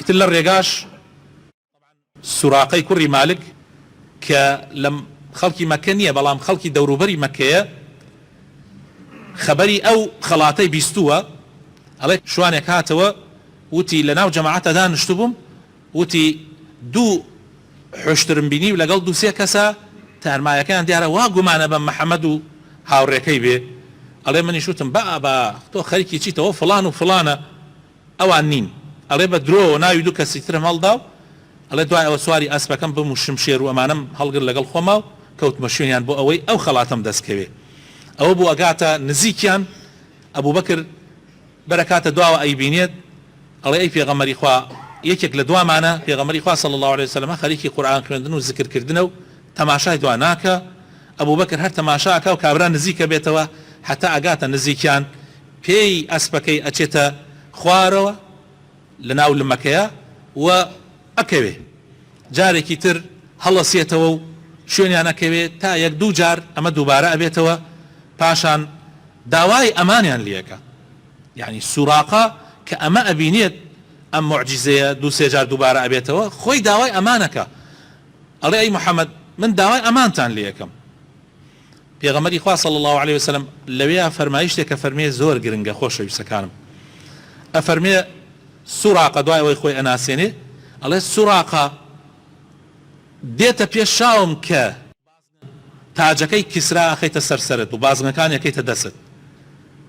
ئیتر لە ڕێگاش سوراقەی کوڕی مالک کە لەم خەڵکی مەکە نییە بەڵام خەڵکی دەوروبەری مەکەیە خەبەری ئەو خەڵاتەی بیستووە ئەڵێ شوانێک هاتەوە وتی لە ناو جەماعەتە دانیشتو بووم وتی دوو حشترم بینی و لەگەڵ دووسێ کەسە تارمایەکان دیارە وا گومانە بە محەممەد و هاوڕێکەی بێ ئەڵێ منیش وتم بە تۆ خەریکی چیتەوە فڵان و فڵانە ئەوان نین ئەڵێ بە درۆ ناوی دوو کەسی ترم هەڵدا و ئەڵێ دوای ئەوە سواری ئەسپەکەم بم و شمشێر و ئەمانم هەڵگر لەگەڵ خۆما و کەوتمە شوێنیان بۆ ئەوەی ئەو خەڵاتم دەستکەوێ ئەوە بوو ئەگاتە نزیکیان ئەبوو بەکر بەرەکاتە دواوە ئەیبینێت ئەڵێ ئەی پێغەمبەری خوا یەکێک لە دوامانە پێغەمبەری خوا صلی الله عليه وسلم خەریکی قورئان خوێندن و ذکرکردنە و تەماشای دوا ناکە ئەبوو بەکر هەر تەماشاکە و کابرا نزیکە بێتەوە حتا ئەگاتە نزیکیان پێی ئەسپەکەی ئەچێتە خوارەوە لە ناو لمەکەیە و ئەکەوێ جارێکی تر هەڵەسێتەوە و شوێنیان ئەکەوێت تا یەک دوو جار ئەمە دووبارە ئەبێتەوە پاشان داوای ئەمانیان لێەکە یعنی سوراقە کە ئەمە ئەبینێت ئەم معجزەیە دوو سێ جار دووبارە ئەبێتەوە خۆی داوای ئەمانەکە ئەڵێ ئەی محەممەد من داوای ئەمانتان لێەکەم پێغەمبەری خوا صلی الله عليه وسلم لەوێ فەرمایشتێک کە فەرمێ زۆر گرنگە خۆشەویستەکانم ئەفەرمێ سوراقە دوای ئەوەی خۆی ئەناسێنێ ئەڵێ سوراقە دێتە پێش شاوم کە تاجەکەی کیسرا ئەخەیتە سەرسەرت و بازنەکان یەکەیتە دەست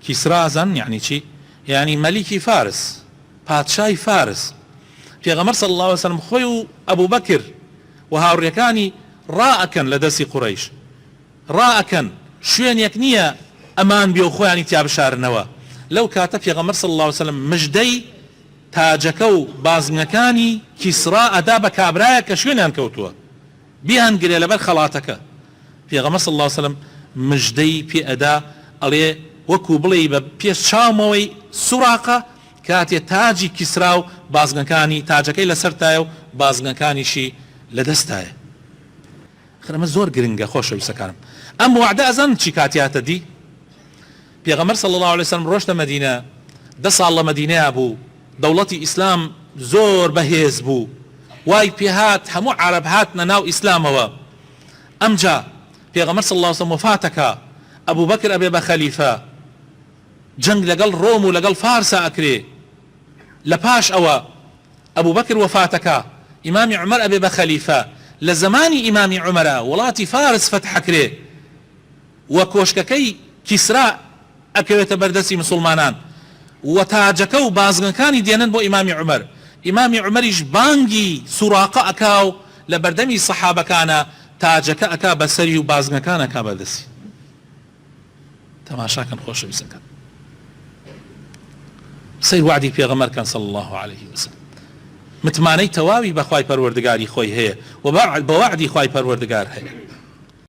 کیسرا زەن یعنی چی یعنی مەلیکی فارس پادشای فارس پێغەمبەر صلی الله عليه وسلم خۆی و ئەبوو بەکر و هاوڕێکانی ڕائەکەن لە دەستی قوڕەیش ڕائەکەن شوێنێک نییە ئەمان بێ و خۆیانی تیا بشارنەوە لەو کاتە پێغەمبەر صلی الله عليه وسلم مژدەی تاجەکە و بازنەکانی کیسرا ئەدا بە کابرایە کە شوێنیان کەوتووە بیانگرێ لەبەر خەڵاتەکە پێغەمبەر صلی الله عليه وسلم مژدەی پێ ئەدا ئەڵێ وەکو بڵێ بە پێش چاومەوەی سوراقە کاتێ تاجی کیسرا و بازنەکانی تاجەکەی لەسەرتایە و بازنەکانیشی لەدەستایە خرەمە زۆر گرنگە خۆشەویستەکانم ئەم وعدە ئەزان چی کاتیاتە دی پێغەمبەر صلی الله عليه وسلم ڕۆشتە مەدینە 10 ساڵ لە مەدینەیە بوو دەوڵەتی ئیسلام زۆر بەهێز بوو وای پێهات هەموو عەرەب هاتنە ناو ئیسلامەوە ئەمجا پێغەمبەر صلی الله عليه وسلم وفاتەکە ئەبوو بەکر ئەبێ بە خەلیفە جەنگ لەگەڵ ڕۆم و لەگەڵ فارسا ئەکرێ لە پاش ئەوە ئەبوو بەکر وفاتەکە ئیمامی عومەر ئەبێ بە خەلیفە لە زمانی ئیمامی عومەرە وڵاتی فارس فتحەکرێ و کۆشکەکەی کیسرا ئەکەوێتە بەردەستی مسلمانان و تاجەکە و بازنەکانی دێنن بۆ ئیمامی عومەر ئیمامی عومەریش بانگی سوراقە ئەکا و لە بەردەمی سەحابەکانە تاجەکە ئەکا بەسەری و بازنەکان ئەکا بەردەستی تەماشاکەن خۆشەویستەکان سەیر وعدی پێغەمبەرکان صلی الله عليه وسلم متمانەی تەواوی بەخوای پەروەردگاری خۆی هەیە و بە وعدی خوای پەروەردگار هەیە